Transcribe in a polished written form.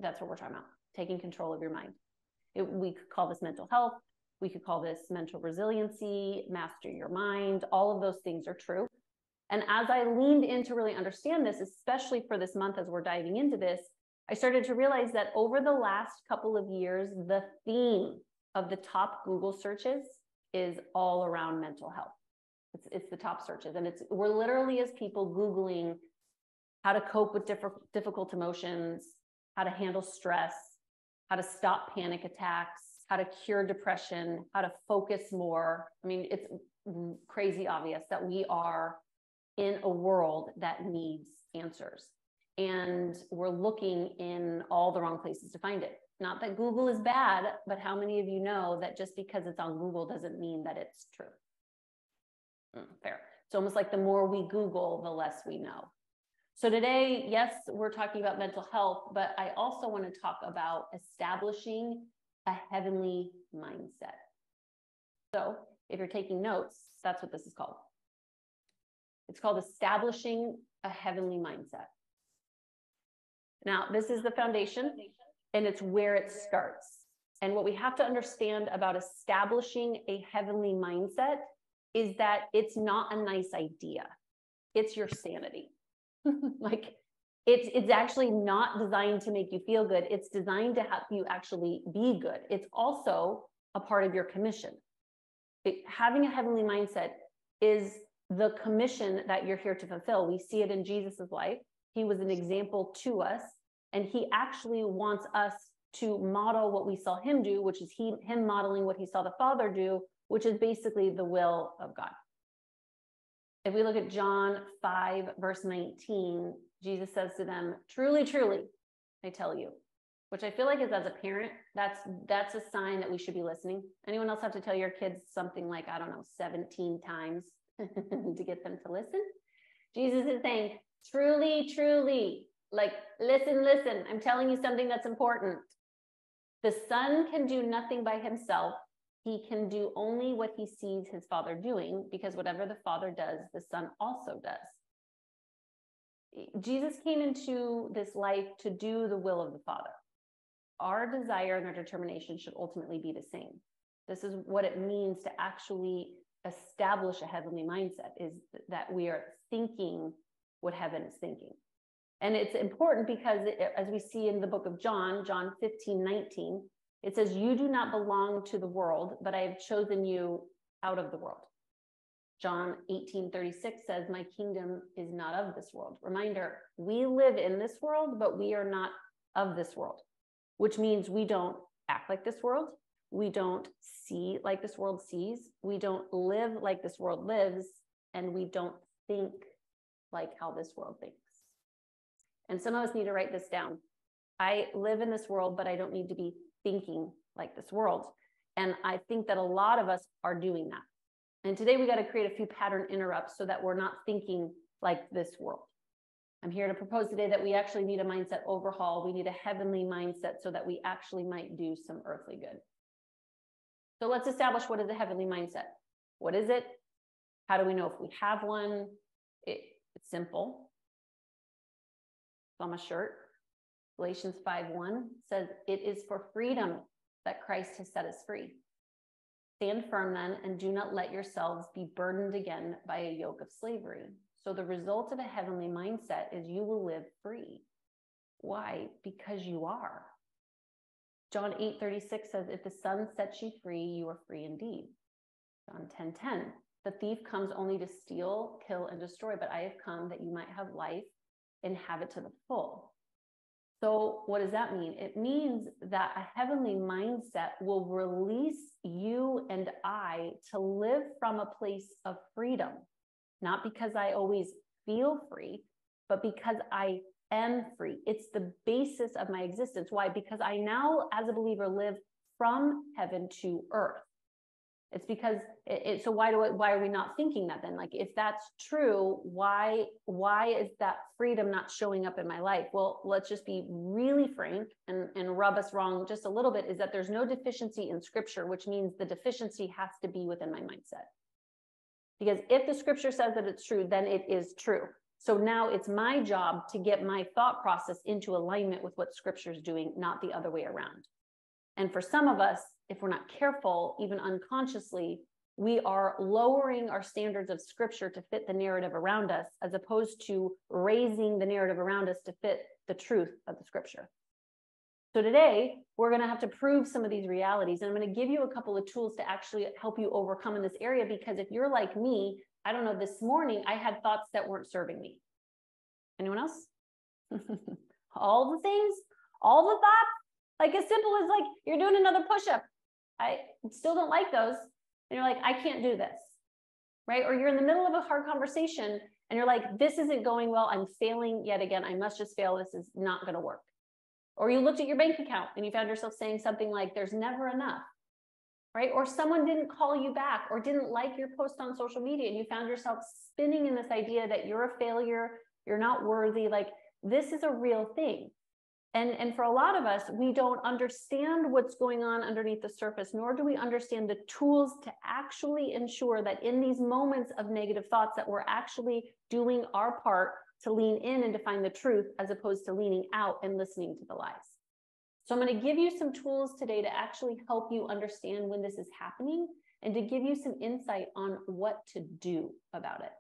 that's what we're talking about, taking control of your mind. We could call this mental health. We could call this mental resiliency, master your mind. All of those things are true. And as I leaned in to really understand this, especially for this month, as we're diving into this, I started to realize that over the last couple of years, the theme of the top Google searches is all around mental health. It's the top searches. And we're literally, as people, Googling how to cope with difficult emotions, how to handle stress, how to stop panic attacks, how to cure depression, how to focus more. I mean, it's crazy obvious that we are in a world that needs answers. And we're looking in all the wrong places to find it. Not that Google is bad, but how many of you know that just because it's on Google doesn't mean that it's true? Fair. It's almost like the more we Google, the less we know. So today, yes, we're talking about mental health, but I also want to talk about establishing a heavenly mindset. So if you're taking notes, that's what this is called. It's called establishing a heavenly mindset. Now, this is the foundation, and it's where it starts. And what we have to understand about establishing a heavenly mindset is that it's not a nice idea. It's your sanity. Like it's actually not designed to make you feel good. It's designed to help you actually be good. It's also a part of your commission. Having a heavenly mindset is the commission that you're here to fulfill. We see it in Jesus's life. He was an example to us, and he actually wants us to model what we saw him do, which is him modeling what he saw the Father do, which is basically the will of God. If we look at John 5, verse 19, Jesus says to them, truly, truly, I tell you, which I feel like is, as a parent, that's a sign that we should be listening. Anyone else have to tell your kids something like, I don't know, 17 times to get them to listen? Jesus is saying, truly, truly, like, listen, listen, I'm telling you something that's important. The Son can do nothing by himself. He can do only what he sees his Father doing, because whatever the Father does, the Son also does. Jesus came into this life to do the will of the Father. Our desire and our determination should ultimately be the same. This is what it means to actually establish a heavenly mindset, is that we are thinking what heaven is thinking. And it's important because as we see in the book of John 15:19, it says, you do not belong to the world, but I have chosen you out of the world. John 18:36 says, my kingdom is not of this world. Reminder, we live in this world, but we are not of this world, which means we don't act like this world. We don't see like this world sees. We don't live like this world lives. And we don't think like how this world thinks. And some of us need to write this down. I live in this world, but I don't need to be thinking like this world. And I think that a lot of us are doing that. And today we got to create a few pattern interrupts so that we're not thinking like this world. I'm here to propose today that we actually need a mindset overhaul. We need a heavenly mindset so that we actually might do some earthly good. So let's establish, what is a heavenly mindset? What is it? How do we know if we have one? It's simple. It's on my shirt. Galatians 5:1 says, it is for freedom that Christ has set us free. Stand firm then, and do not let yourselves be burdened again by a yoke of slavery. So the result of a heavenly mindset is you will live free. Why? Because you are. John 8:36 says, if the Son sets you free, you are free indeed. John 10:10, the thief comes only to steal, kill, and destroy, but I have come that you might have life and have it to the full. So what does that mean? It means that a heavenly mindset will release you and I to live from a place of freedom, not because I always feel free, but because I am free. It's the basis of my existence. Why? Because I now, as a believer, live from heaven to earth. It's because so why are we not thinking that then? Like, if that's true, why is that freedom not showing up in my life? Well, let's just be really frank and rub us wrong just a little bit, is that there's no deficiency in scripture, which means the deficiency has to be within my mindset. Because if the scripture says that it's true, then it is true. So now it's my job to get my thought process into alignment with what scripture is doing, not the other way around. And for some of us, if we're not careful, even unconsciously, we are lowering our standards of scripture to fit the narrative around us, as opposed to raising the narrative around us to fit the truth of the scripture. So today, we're going to have to prove some of these realities. And I'm going to give you a couple of tools to actually help you overcome in this area, because if you're like me, I don't know, this morning, I had thoughts that weren't serving me. Anyone else? All the things, all the thoughts, like as simple as like, you're doing another push-up. I still don't like those. And you're like, I can't do this, right? Or you're in the middle of a hard conversation and you're like, this isn't going well. I'm failing yet again. I must just fail. This is not going to work. Or you looked at your bank account and you found yourself saying something like, there's never enough, right? Or someone didn't call you back or didn't like your post on social media and you found yourself spinning in this idea that you're a failure, you're not worthy. Like, this is a real thing. And for a lot of us, we don't understand what's going on underneath the surface, nor do we understand the tools to actually ensure that in these moments of negative thoughts that we're actually doing our part to lean in and to find the truth, as opposed to leaning out and listening to the lies. So I'm going to give you some tools today to actually help you understand when this is happening and to give you some insight on what to do about it.